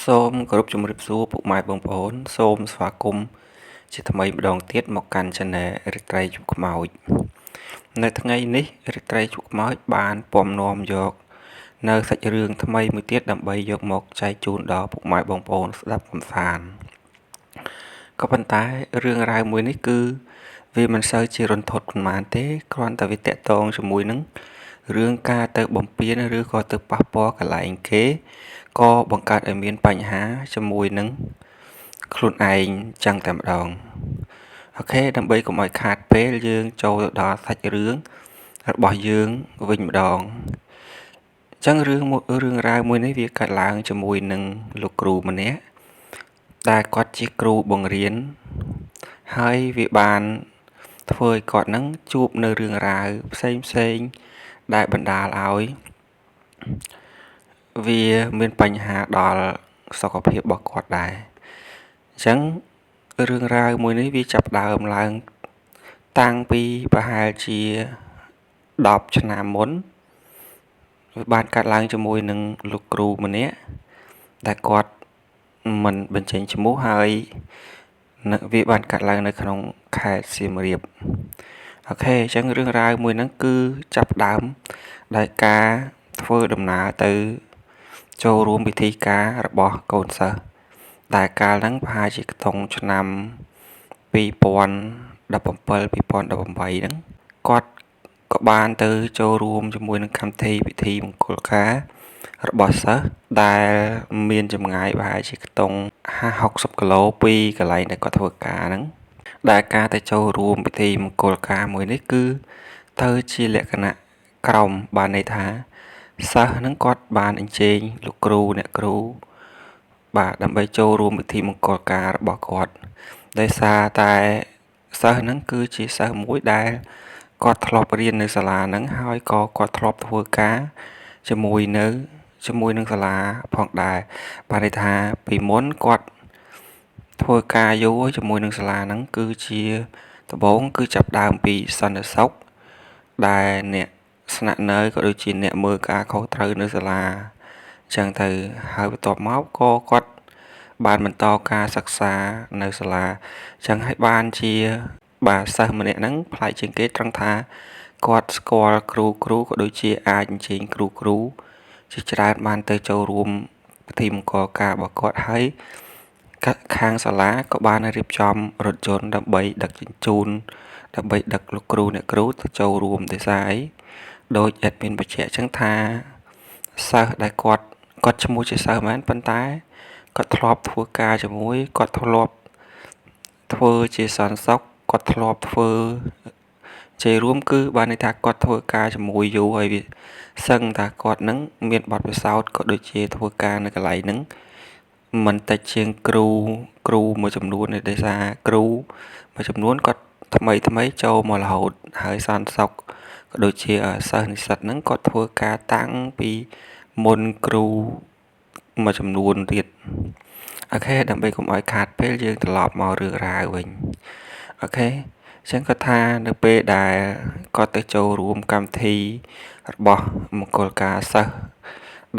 សូមគោរពជំរាបសួរពុកម៉ែបងប្អូនសូមស្វាគមន៍ជាថ្មីម្ដងទៀតមកកាន់ Channel រាត្រីជក់ខ្មោចនៅថ្ងៃនេះរាត្រីជក់ខ្មោចបានពំនាំយកនៅសាច់រឿងថ្មីមួយទៀតដើម្បីយកមកចែកជូនដល់ពុកម៉ែបងប្អូនស្ដាប់កំសាន្តក៏ប៉ុន្តែរឿងរ៉ាវមួយនេះគឺវាមិនសូវជារន្ធត់ប៉ុន្មានទេគ្រាន់តែវាតាក់ទងជាមួយនឹងរឿងការទៅបំពេញឬក៏ទៅប៉ះពាល់កន្លែងគេក៏បង្កើតឲ្យមានបញ្ហាជាមួយនឹងខ្លួនឯងចឹងតែម្ដងអូខេដើម្បីកុំឲ្យខាតពេលយើងចូលទៅដល់សាច់រឿងរបស់យើងវិញម្ដងចឹងរឿងរ៉ាវមួយនេះវាកើតឡើងជាមួយនឹងលោកគ្រូម្នាក់ដែលគាត់ជាគ្រូបង្រៀនហើយវាបានធ្វើឲ្យគាត់នឹងជួបនៅរឿងរ៉ាវផ្សេងដែលបណ្ដាលឲ្យវាមានបញ្ហាដល់សុខភាពរបស់គាត់ដែរអញ្ចឹងរឿងរ៉ាវមួយនេះវាចាប់ផ្ដើមឡើងតាំងពីប្រហែលជា10ឆ្នាំមុនវាបានកើតឡើងជាមួយនឹងលោកគ្រូម្នាក់ដែលគាត់មិនបញ្ចេញឈ្មោះហើយវាបានកើតឡើងនៅក្នុងខេត្តសៀមរាបអូខេអញ្ចឹងរឿងរ៉ាវមួយហ្នឹងគឺចាប់ផ្ដើមដោយការធ្វើដំណើរទៅចូលរួមពិធីការរបស់កូនសិស្សដែលកាលហ្នឹងប្រហែលជាក្នុងឆ្នាំ2017 ហ្នឹងគាត់ក៏បានទៅចូលរួមជាមួយនឹងកម្មវិធីពិធីមង្គលការរបស់សិស្សដែលមានចម្ងាយប្រហែលជាខ្ទង់50-60 គីឡូពីកន្លែងដែលគាត់ធ្វើការហ្នឹងដែលការទៅចូលរួមពិធីមង្គលការមួយនេះគឺទៅជាលក្ខណៈក្រុមបានន័យថាសិស្សហ្នឹងគាត់បានអញ្ជើញលោកគ្រូអ្នកគ្រូបាទដើម្បីចូលរួមពិធីមង្គលការរបស់គាត់ដោយសារតែសិស្សហ្នឹងគឺជាសិស្សមួយដែលគាត់ធ្លាប់រៀននៅសាលាហ្នឹងហើយក៏គាត់ធ្លាប់ធ្វើការជាមួយនឹងសាលាផងដែរបានន័យថាពីមុនគាត់ធ្វើការយូរជាមួយនឹងសាលាហ្នឹងគឺជាដំបូងគឺចាប់ដើមពីសន្តិសុខដែលអ្នកស្នាក់នៅក៏ដូចជាអ្នកមើលការខុសត្រូវនៅសាលាអញ្ចឹងទៅហើយបន្ទាប់មកក៏គាត់បានបន្តការសិក្សានៅសាលាអញ្ចឹងហើយបានជាបាទសិស្សម្នាក់ហ្នឹងប្លែកជាងគេត្រង់ថាគាត់ស្គាល់គ្រូក៏ដូចជាអាចអញ្ជើញគ្រូជាច្រើនបានទៅចូលរួមពិធីមង្គលការរបស់គាត់ហើយខាងសាលាក៏បានរៀបចំរថយន្តដើម្បីដឹកជញ្ជូនដើម្បីដឹកលោកគ្រូអ្នកគ្រូទៅចូលរួមទេសាយដោយអេដមីនបញ្ជាក់ចឹងថាសិស្សដែលគាត់ឈ្មោះជាសិស្សមែនប៉ុន្តែគាត់ធ្លាប់ធ្វើការជាមួយគាត់ធ្លាប់ធ្វើជាសន្តិសុខគាត់ធ្លាប់ធ្វើជ័យរួមគឺបានន័យថាគាត់ធ្វើការជាមួយយូរហើយវាសឹងថាគាត់នឹងមានបទពិសោធន៍ក៏ដូចជាធ្វើការនៅកន្លែងហ្នឹងមិនតិចជាងគ្រូមួយចំនួនទេដោយសារគ្រូមួយចំនួនគាត់ថ្មីចូលមករហូតហើយសន្តិសុខក៏ដូចជាសិស្សនិស្សិតហ្នឹងគាត់ធ្វើការតាំងពីមុនគ្រូមួយចំនួនទៀតអូខេដើម្បីកុំឲ្យខាតពេលយើងត្រឡប់មករឿងរ៉ាវវិញអូខេអញ្ចឹងគាត់ថានៅពេលដែលគាត់ទៅចូលរួមកម្មវិធីរបស់មង្គលការសិស្ស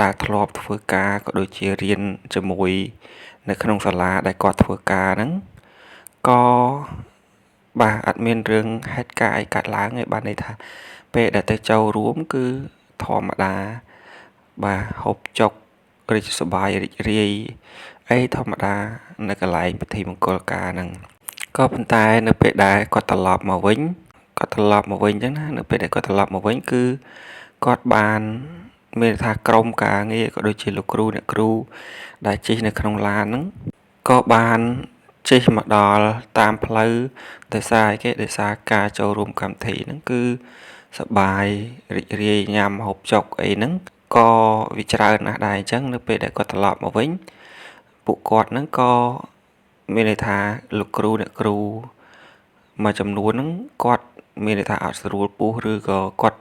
ដែលធ្លាប់ធ្វើការក៏ដូចជារៀនជាមួយនៅក្នុងសាលាដែលគាត់ធ្វើការហ្នឹងក៏បាទអត់មានរឿងហេតុការណ៍អីកើតឡើងទេបានន័យថាពេលដែលទៅចូលរួមគឺធម្មតាបាទហូបចុករីកសប្បាយរីករាយអីធម្មតានៅកន្លែងពិធីមង្គលការហ្នឹងក៏ប៉ុន្តែនៅពេលដែលគាត់ត្រឡប់មកវិញអញ្ចឹងណានៅពេលដែលគាត់ត្រឡប់មកវិញគឺគាត់បានមានថាក្រុមការងារក៏ដូចជាលោកគ្រូអ្នកគ្រូដែលជិះនៅក្នុងឡានហ្នឹងក៏បានជិះមកដល់តាមផ្លូវដោយសារការចូលរួមកម្មវិធីហ្នឹងគឺសប្បាយរីករាយញ៉ាំហូបចុកអីហ្នឹងក៏វាច្រើនណាស់ដែរអញ្ចឹងនៅពេលដែលគាត់ត្រឡប់មកវិញពួកគាត់ហ្នឹងក៏មានន័យថាលោកគ្រូអ្នកគ្រូមួយចំនួនហ្នឹងគាត់មានន័យថាអត់ស្រួលពោះឬក៏គាត់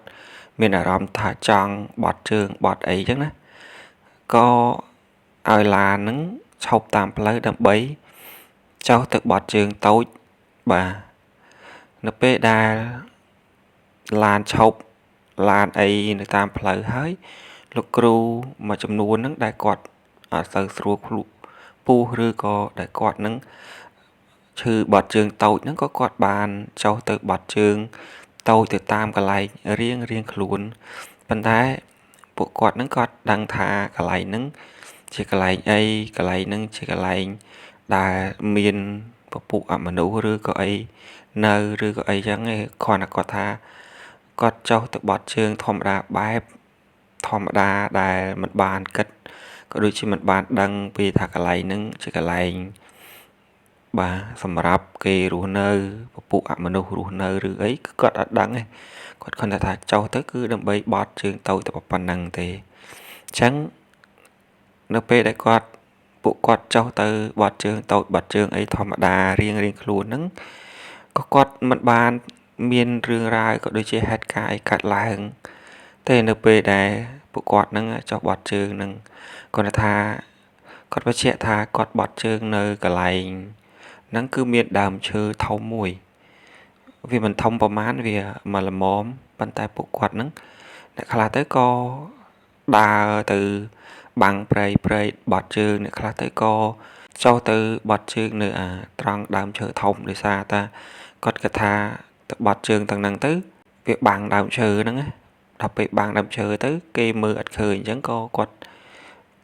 មានអារម្មណ៍ថាចង់បត់ជើងបត់អីចឹងណាក៏ឲ្យឡានហ្នឹងឈប់តាមផ្លូវដើម្បីចុះទៅបត់ជើងតូចបាទនៅពេលដែលឡានឈប់ឡានអីនៅតាមផ្លូវហើយលោកគ្រូមួយចំនួនហ្នឹងដែលគាត់ អត់សូវស្រួលខ្លួនពុះឬក៏ដែលគាត់នឹងឈឺបត់ជើងតូចហ្នឹងក៏គាត់បានចុះទៅបត់ជើងតូចទៅតាមកន្លែងរៀងខ្លួនប៉ុន្តែពួកគាត់ហ្នឹងគាត់ដឹងថាកន្លែងហ្នឹងជាកន្លែងអីកន្លែងហ្នឹងជាកន្លែងដែលមានពពួកអមនុស្សឬក៏អីនៅឬក៏អីចឹងឯងគ្រាន់តែគាត់ថាគាត់ចុះទៅបត់ជើងធម្មតាបែបធម្មតាដែលមិនបានគិតក៏ដូចជាមិនបានដឹងពីថាកន្លែងហ្នឹងជាកន្លែងបាទសម្រាប់គេរស់នៅពពួកអមនុស្សរស់នៅឬអីគឺគាត់អត់ដឹងទេគាត់គ្រាន់តែថាចុះទៅគឺដើម្បីបត់ជើងតូចតែប៉ុណ្្នឹងទេអញ្ចឹងនៅពេលដែលពួកគាត់ចុះទៅបត់ជើងតូចបត់ជើងអីធម្មតារៀងខ្លួនហ្នឹងក៏គាត់មិនបានមានរឿងរ៉ាវក៏ដូចជាហេតុការណ៍អីកើតឡើងតែនៅពេលដែលពួកគាត់ហ្នឹងចុះបត់ជើងហ្នឹងគាត់ថាគាត់បញ្ជាក់ថាគាត់បត់ជើងនៅកន្លែងហ្នឹងគឺមានដើមឈើធំមួយវាមិនធំប្រហែលវាមកល្មមប៉ុន្តែពួកគាត់ហ្នឹងអ្នកខ្លះទៅក៏ដើរទៅបាំងព្រៃបត់ជើងអ្នកខ្លះទៅក៏ចុះទៅបត់ជើងនៅត្រង់ដើមឈើធំដោយសារតែគាត់គិតថាទៅបត់ជើងទាំងហ្នឹងទៅវាបាំងដើមឈើហ្នឹងណាដល់ពេលបាំងដើមឈើទៅគេមើលអត់ឃើញអញ្ចឹងក៏គាត់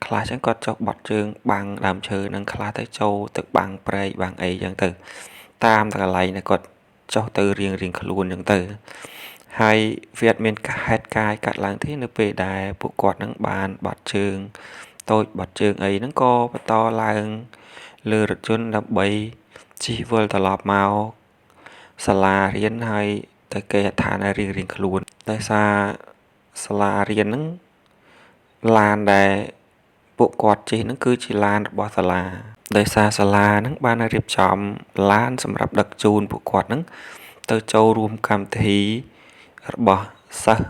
ខ្លះអញ្ចឹងគាត់ចុះបត់ជើងបាំងដើមឈើហ្នឹងខ្លះទៅចូលទៅបាំងព្រៃបាំងអីអញ្ចឹងទៅតាមតែកន្លែងដែលគាត់ចុះទៅរៀងខ្លួនអញ្ចឹងទៅហើយវាអត់មានហេតុការណ៍កាត់ឡើងទេនៅពេលដែលពួកគាត់នឹងបានបត់ជើងតូចបត់ជើងអីហ្នឹងក៏បន្តឡើងលើរថយន្តដើម្បីជិះវិលត្រឡប់មកសាលារៀនហើយទៅគេហដ្ឋានរៀងខ្លួនដោយសារសាលារៀនហ្នឹងឡានដែលពួកគាត់ជិះហ្នឹងគឺជាឡានរបស់សាលាដោយសារសាលាហ្នឹងបានរៀបចំឡានសម្រាប់ដឹកជូនពួកគាត់ហ្នឹងទៅចូលរួមកម្មវិធីរបស់សិស្ស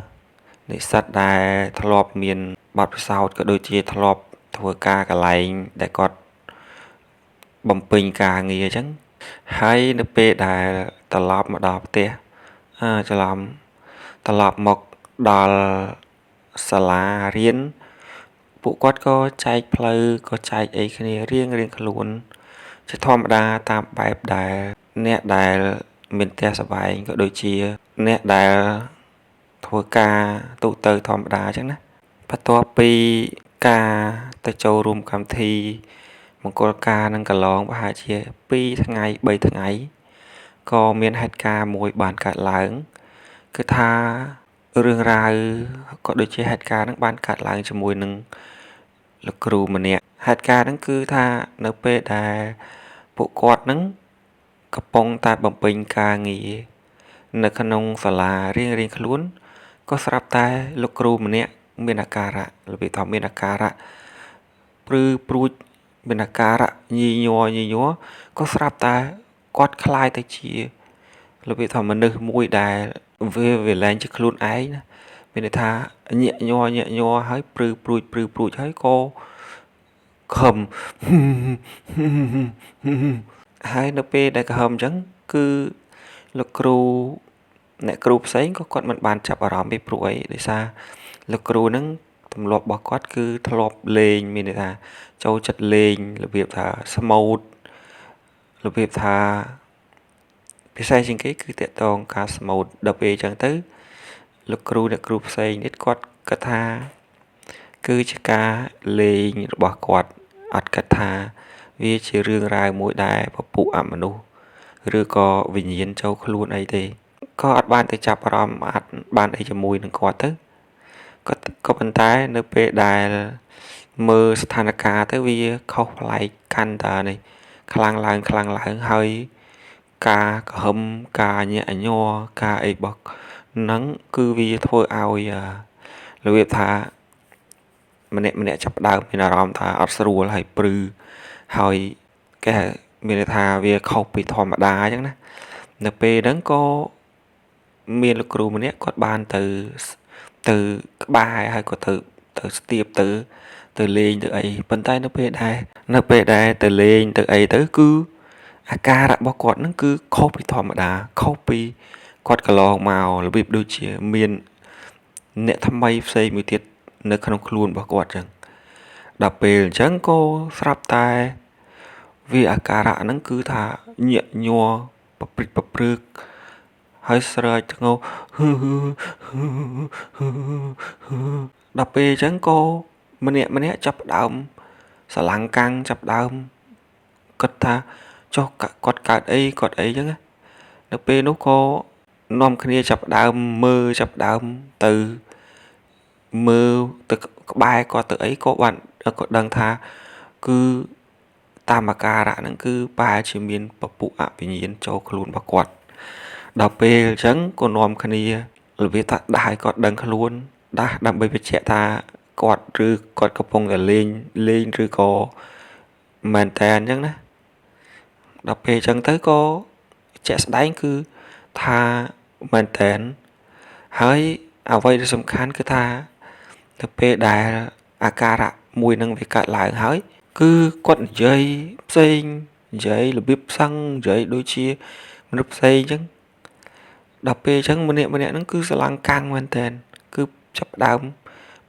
និស្សិតដែលធ្លាប់មានបទពិសោធន៍ក៏ដូចជាធ្លាប់ធ្វើការកន្លែងដែលគាត់បំពេញការងារអញ្ចឹងហើយនៅពេលដែលត្រឡប់មកដល់ផ្ទះច្រឡំត្រឡប់មកដល់សាលារៀនពួកគាត់ក៏ចែកផ្លូវក៏ចែកអីគ្នារៀងខ្លួនជាធម្មតាតាមបែបដែលអ្នកដែលមានផ្ទះសម្បែងក៏ដូចជាអ្នកដែលធ្វើការទូទៅធម្មតាអញ្ចឹងណាបន្ទាប់ពីការទៅចូលរួមកម្មវិធីមង្គលការនឹងកន្លងប្រហែលជា2ថ្ងៃ3ថ្ងៃក៏មានហេតុការណ៍មួយបានកើតឡើងគឺថារឿងរ៉ាវក៏ដូចជាហេតុការណ៍នឹងបានកើតឡើងជាមួយនឹងលោកគ្រូម្នាក់ហេតុការណ៍ហ្នឹងគឺថានៅពេលដែលពួកគាត់ហ្នឹងកំពុងតែបំពេញការងារនៅក្នុងសាលារៀងខ្លួនក៏ស្រាប់តែលោកគ្រូម្នាក់មានអាការៈរបៀបថាមានអាការៈព្រឺព្រួចមានអាការៈញីញ័រក៏ស្រាប់តែគាត់คล้ายទៅជារបៀបថាមនុស្សមួយដែលវាលែងជាខ្លួនឯងណាមានន័យថាញាក់ញ័រហើយព្រឺព្រួចហើយក៏ខំហើយនៅពេលដែលខំអញ្ចឹងគឺលោកគ្រូអ្នកគ្រូផ្សេងក៏គាត់មិនបានចាប់អារម្មណ៍ពីព្រោះអីដោយសារលោកគ្រូហ្នឹងទម្លាប់របស់គាត់គឺធ្លាប់លេងមានន័យថាចូលចិត្តលេងរបៀបថាស្មូតរបៀបថាពិសេសជាងគេគឺតាក់ទងការស្មូតដល់ពេលអញ្ចឹងទៅលោកគ្រូអ្នកគ្រូផ្សេងទៀតគាត់គិតថាគឺជាការលេងរបស់គាត់អត់គិតថាវាជារឿងរ៉ាវមួយដែលពពួកអមនុស្សឬក៏វិញ្ញាណចូលខ្លួនអីទេក៏អត់បានទៅចាប់អារម្មណ៍អត់បានអីជាមួយនឹងគាត់ទៅក៏ប៉ុន្តែនៅពេលដែលមើលស្ថានភាពទៅវាខុសប្លែកកាន់តែនេះខ្លាំងឡើងហើយការក្រហមការញាក់ញ័រការអីរបស់ហ្នឹងគឺវាធ្វើឲ្យរបៀបថាម្នាក់ចាប់ផ្ដើមមានអារម្មណ៍ថាអត់ស្រួលហើយព្រឺហើយគេមានន័យថាវាខុសពីធម្មតាអញ្ចឹងណានៅពេលហ្នឹងក៏មានលោកគ្រូម្នាក់គាត់បានទៅក្បែរហើយក៏ទៅស្ទាបទៅលេងទៅអីប៉ុន្តែនៅពេលដែលទៅលេងទៅអីទៅគឺអាការៈរបស់គាត់ហ្នឹងគឺខុសពីធម្មតាខុសពីគាត់កន្លងមករបៀបដូចជាមានអ្នកថ្មីផ្សេងមួយទៀតនៅក្នុងខ្លួនរបស់គាត់ចឹង ដល់ពេលអញ្ចឹងក៏ស្រាប់តែវាអាការៈហ្នឹងគឺថាញាក់ញ័រប្រព្រឹត្តប្រព្រឹកហើយស្រែកធ្ងោដល់ពេលអញ្ចឹងក៏ម្នាក់ចាប់ផ្ដើមស្រឡាំងកាំងចាប់ផ្ដើមគិតថាចុះគាត់កើតអីគាត់អីចឹងណានៅពេលនោះក៏នាំគ្នាចាប់ផ្ដើមមើលចាប់ផ្ដើមទៅមើលទៅក្បែរគាត់ទៅអីក៏បានក៏ដឹងថាគឺតាមអាការៈហ្នឹងគឺប្រហែលជាមានពពួកអវិញ្ញាណចូលខ្លួនរបស់គាត់ដល់ពេលអញ្ចឹងក៏នាំគ្នារបៀបថាដាស់ឲ្យគាត់ដឹងខ្លួនដាស់ដើម្បីបញ្ជាក់ថាគាត់ឬគាត់កំពុងតែលេងឬក៏មែនតែនអញ្ចឹងណាដល់ពេលអញ្ចឹងទៅក៏ជាក់ស្ដែងគឺថាមែនតែនហើយអ្វីដែលសំខាន់គឺថាទៅពេលដែលអាការៈមួយនឹងវាកើតឡើងហើយគឺគាត់និយាយផ្សេងនិយាយរបៀបផ្សឹងនិយាយដូចជាមនុស្សផ្សេងអញ្ចឹងដល់ពេលអញ្ចឹងម្នាក់ហ្នឹងគឺស្រឡាំងកាំងមែនតែនគឺចាប់ផ្ដើម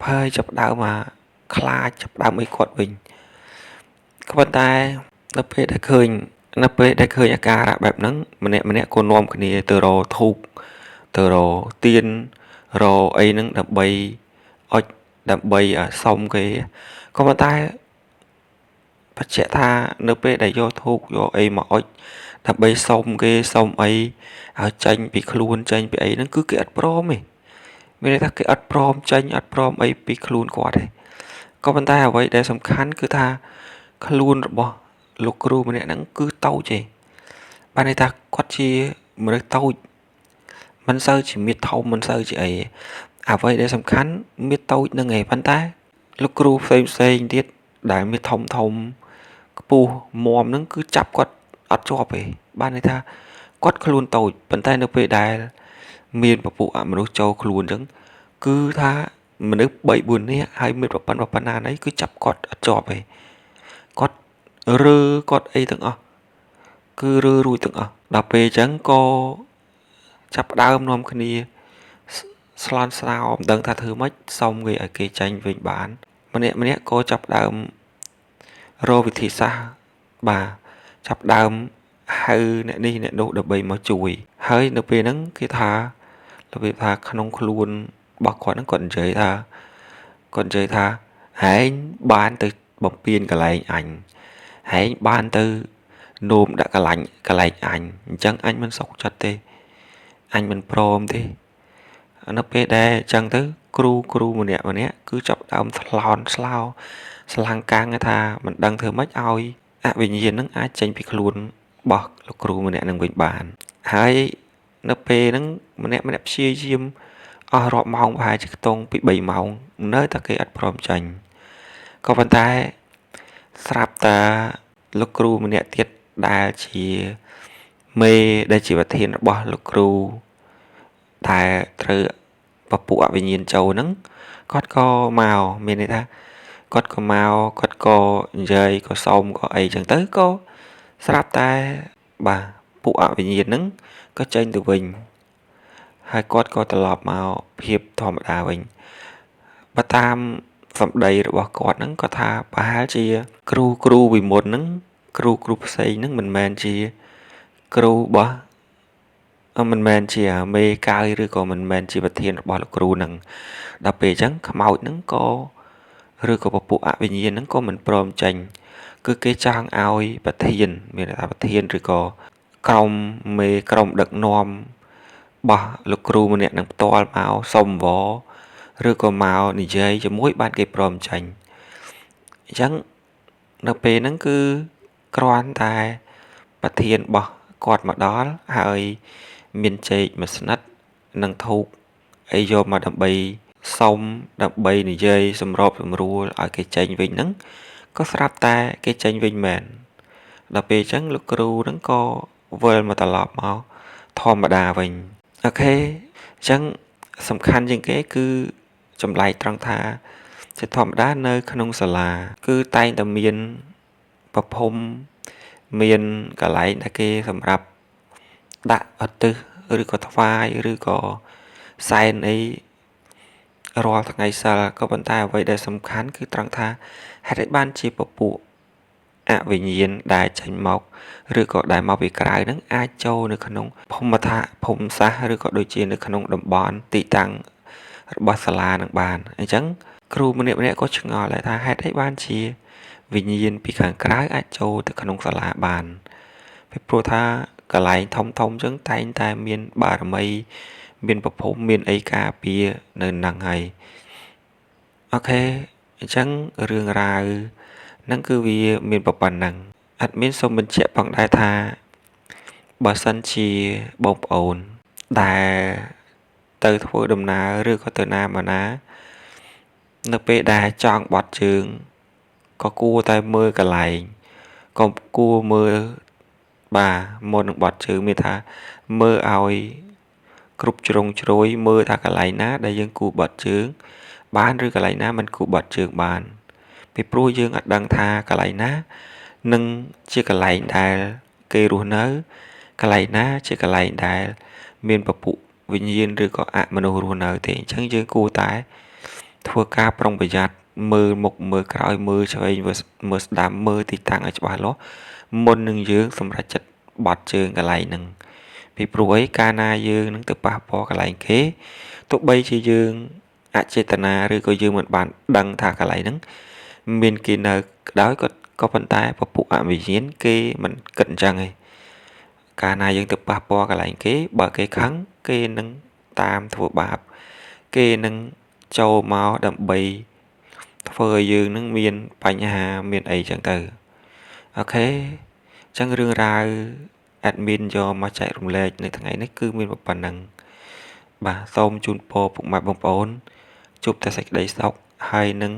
ភ័យចាប់ផ្ដើមខ្លាចចាប់ផ្ដើមអីគាត់វិញក៏ប៉ុន្តែនៅពេលដែលឃើញអាការៈបែបហ្នឹងម្នាក់ក៏នាំគ្នាទៅរកធូបទៅរកទៀនរកអីហ្នឹងដើម្បីអុជដើម្បីសុំគេក៏ប៉ុន្តែបញ្ជាក់ថានៅពេលដែលយកធូបយកអីមកអុជដើម្បីសុំគេសុំអីឲ្យចេញពីខ្លួនចេញពីអីហ្នឹងគឺគេអត់ព្រមទេមានន័យថាគេអត់ព្រមចេញអត់ព្រមអីពីខ្លួនគាត់ទេក៏ប៉ុន្តែអ្វីដែលសំខាន់គឺថាខ្លួនរបស់លោកគ្រូម្នាក់ហ្នឹងគឺតូចទេបានន័យថាគាត់ជាមនុស្សតូចមិនសូវជាមាឌធំមិនសូវជាអីអ្វីដែលសំខាន់មាឌតូចហ្នឹងឯងប៉ុន្តែលោកគ្រូផ្សេងទៀតដែលមាឌធំខ្ពស់មាំហ្នឹងគឺចាប់គាត់អត់ជាប់ទេបានន័យថាគាត់ខ្លួនតូចប៉ុន្តែនៅពេលដែលមានពពួកអមនុស្សចូលខ្លួនអញ្ចឹងគឺថាមនុស្ស3 4នាក់ហើយមានប៉ុណ្ណាណីគឺចាប់គាត់អត់ជាប់ទេគាត់រើគាត់អីទាំងអស់គឺរើរួចទាំងអស់ដល់ពេលអញ្ចឹងក៏ចាប់ផ្ដើមនាំគ្នាស្លន់ស្លោមិនដឹងថាធ្វើម៉េចសុំគេឲ្យគេចាញ់វិញបានម្នាក់ក៏ចាប់ផ្ដើមរកវិធីសាស្ត្របាទចាប់ផ្ដើមហៅអ្នកនេះអ្នកនោះដើម្បីមកជួយហើយនៅពេលហ្នឹងគេថារបៀបថាក្នុងខ្លួនរបស់គាត់ហ្នឹងគាត់និយាយថាហែងបានទៅបំពេញកន្លែងអញហែងបានទៅនោមដាក់កន្លែងអញអញ្ចឹងអញមិនសុខចិត្តទេអញមិនព្រមទេនៅពេលដែលអញ្ចឹងទៅគ្រូម្នាក់គឺចាប់ដើមថ្លន់ស្លោស្លាំងកាំងថាមិនដឹងធ្វើម៉េចឲ្យអវិញ្ញាណនឹងអាចចេញពីខ្លួនរបស់លោកគ្រូម្នាក់នឹងវិញបានហើយនៅពេលហ្នឹងម្នាក់ព្យាយាមអស់រាប់ម៉ោងប្រហែលជាខ្ទង់ពី3ម៉ោងនៅតែគេអត់ព្រមចាញ់ក៏ប៉ុន្តែស្រាប់តាលោកគ្រូម្នាក់ទៀតដែលជាមេដែលជាប្រធានរបស់លោកគ្រូដែលត្រូវពពួកអវិញ្ញាណចូលហ្នឹងគាត់ក៏មកមានន័យថាគាត់ក៏មកគាត់ក៏និយាយក៏សុំក៏អីចឹងទៅក៏ស្រាប់តែបាទពួកអវិញ្ញាណហ្នឹងក៏ចេញទៅវិញហើយគាត់ក៏ត្រឡប់មកភាពធម្មតាវិញបើតាមសម្ដីរបស់គាត់ហ្នឹងក៏ថាប្រហែលជាគ្រូវិមុនហ្នឹងគ្រូផ្សេងហ្នឹងមិនមែនជាគ្រូរបស់មិនមែនជាមេកាយឬក៏មិនមែនជាប្រធានរបស់លោកគ្រូហ្នឹងដល់ពេលអញ្ចឹងខ្មោចហ្នឹងក៏ឬក៏ពពួកអវិញ្ញាណហ្នឹងក៏មិនព្រមចេញគឺគេចង់ឲ្យប្រធានមានន័យថាប្រធានឬក៏ក្រុមដឹកនាំរបស់លោកគ្រូម្នាក់នឹងផ្ទាល់មកសុំវឬក៏មកនិយាយជាមួយបានគេព្រមចេញអញ្ចឹងនៅពេលហ្នឹងគឺគ្រាន់តែប្រធានរបស់គាត់មកដល់ហើយមានចេកមួយស្និតនិងធូបអីយកមកដើម្បីសុំដើម្បីនិយាយសម្របសម្រួលឲ្យគេចេញវិញហ្នឹងក៏ស្រាប់តែគេចេញវិញមែនដល់ពេលអញ្ចឹងលោកគ្រូហ្នឹងក៏វិលមកត្រឡប់មកធម្មតាវិញអូខេអញ្ចឹងសំខាន់ជាងគេគឺចម្លែកត្រង់ថាជាធម្មតានៅក្នុងសាលាគឺតែងតែមានប្រភពមានកន្លែងដែលគេសម្រាប់ដាក់ឧទ្ទិសឬក៏ថ្វាយឬក៏សែនអី រាល់ថ្ងៃសិលក៏ប៉ុន្តែអ្វីដែលសំខាន់គឺត្រង់ថាហេតុអីបានជាពពួកអវិញ្ញាណដែលចេញមកឬក៏ដែលមកពីក្រៅហ្នឹងអាចចូលនៅក្នុងភូមិសាស្ត្រឬក៏ដូចជានៅក្នុងតំបន់ទីតាំងរបស់សាលានឹងបានអញ្ចឹងគ្រូម្នាក់ក៏ឆ្ងល់ដែរថាហេតុអីបានជាវិញ្ញាណពីខាងក្រៅអាចចូលទៅក្នុងសាលាបានពីព្រោះថាកន្លែងធំអញ្ចឹងតែងតែមានបារមីមានប្រភពមានអីការពារនៅហ្នឹងហើយអូខេអញ្ចឹងរឿងរ៉ាវហ្នឹងគឺវាមានប៉ុណ្ណឹងអត់មានសូមបញ្ជាក់ផងដែរថាបើសិនជាបងប្អូនដែលទៅធ្វើដំណើរឬក៏ទៅណាមកណានៅពេលដែលចង់បត់ជើងក៏គួរតែមើលកន្លែងក៏គួរមើលបាទមុននឹងបត់ជើងមានថាមើលឲ្យគ្រប់ជ្រុងជ្រោយមើលថាកន្លែងណាដែលយើងគួរបត់ជើងបានឬកន្លែងណាមិនគួរបត់ជើងបានពីព្រោះយើងអត់ដឹងថាកន្លែងណានឹងជាកន្លែងដែលគេរស់នៅកន្លែងណាជាកន្លែងដែលមានពពួកវិញ្ញាណឬក៏អមនុស្សរស់នៅទេអញ្ចឹងយើងគួរតែធ្វើការប្រុងប្រយ័ត្នមើលមុខមើលក្រោយមើលឆ្វេងមើលស្ដាំមើលទីតាំងឲ្យច្បាស់លាស់មុននឹងយើងសម្រេចចិត្តបត់ជើងកន្លែងហ្នឹងពីព្រោះអីកាលណាយើងនឹងទៅប៉ះពាល់កន្លែងគេទោះបីជាយើងអចេតនាឬក៏យើងមិនបានដឹងថាកន្លែងហ្នឹងមានគេនៅក្តោយក៏ប៉ុន្តែពពួកអវិញ្ញាណគេមិនគិតអញ្ចឹងឯងកាលណាយើងទៅប៉ះពាល់កន្លែងគេបើគេខឹងគេនឹងតាមធ្វើបាបគេនឹងចូលមកដើម្បីធ្វើឲ្យយើងនឹងមានបញ្ហាមានអីចឹងទៅអូខេអញ្ចឹងរឿងរ៉ាវ admin យកមកចែករំលែកនៅថ្ងៃនេះគឺមានប៉ុណ្ណឹងបាទសូមជូនពរពុកម៉ែបងប្អូនជួបតែសេចក្តីសុខហើយនឹង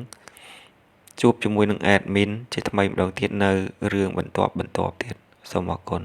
ជួបជាមួយនឹង admin ជាថ្មីម្ដងទៀតនៅរឿងបន្ទាប់ទៀតសូមអរគុណ